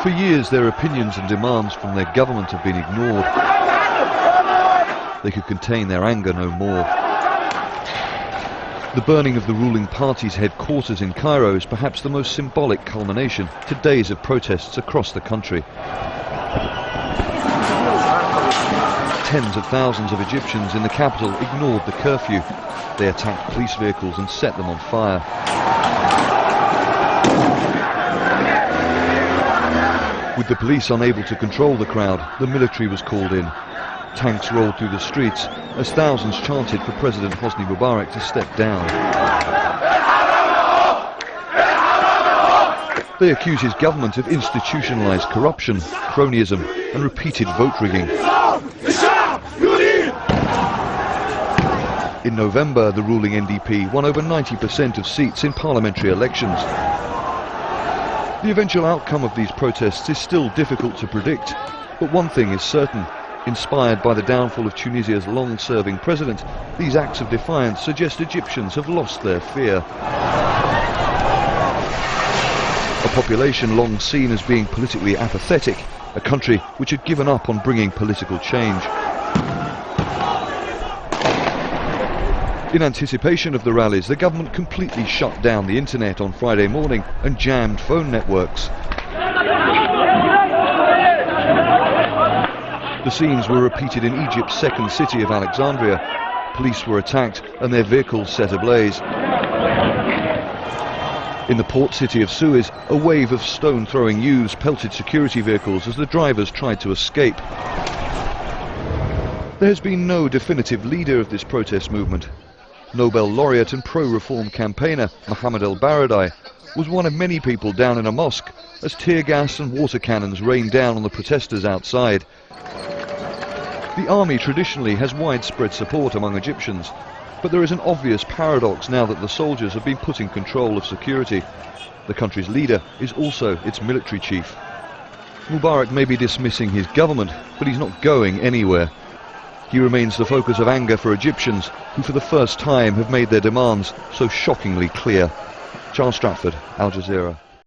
For years their opinions and demands from their government have been ignored. They could contain their anger no more. The burning of the ruling party's headquarters in Cairo is perhaps the most symbolic culmination to days of protests across the country. Tens of thousands of Egyptians in the capital ignored the curfew. They attacked police vehicles and set them on fire. With the police unable to control the crowd, the military was called in. Tanks rolled through the streets as thousands chanted for President Hosni Mubarak to step down. They accuse his government of institutionalized corruption, cronyism and repeated vote rigging. In November, the ruling NDP won over 90% of seats in parliamentary elections. The eventual outcome of these protests is still difficult to predict, but one thing is certain. Inspired by the downfall of Tunisia's long-serving president, these acts of defiance suggest Egyptians have lost their fear. A population long seen as being politically apathetic, a country which had given up on bringing political change. In anticipation of the rallies, the government completely shut down the internet on Friday morning and jammed phone networks. The scenes were repeated in Egypt's second city of Alexandria. Police were attacked and their vehicles set ablaze. In the port city of Suez, a wave of stone-throwing youths pelted security vehicles as the drivers tried to escape. There has been no definitive leader of this protest movement. Nobel laureate and pro-reform campaigner Mohammed el-Baradei was one of many people down in a mosque as tear gas and water cannons rained down on the protesters outside. The army traditionally has widespread support among Egyptians, but there is an obvious paradox now that the soldiers have been put in control of security. The country's leader is also its military chief. Mubarak may be dismissing his government, but he's not going anywhere. He remains the focus of anger for Egyptians, who for the first time have made their demands so shockingly clear. Charles Stratford, Al Jazeera.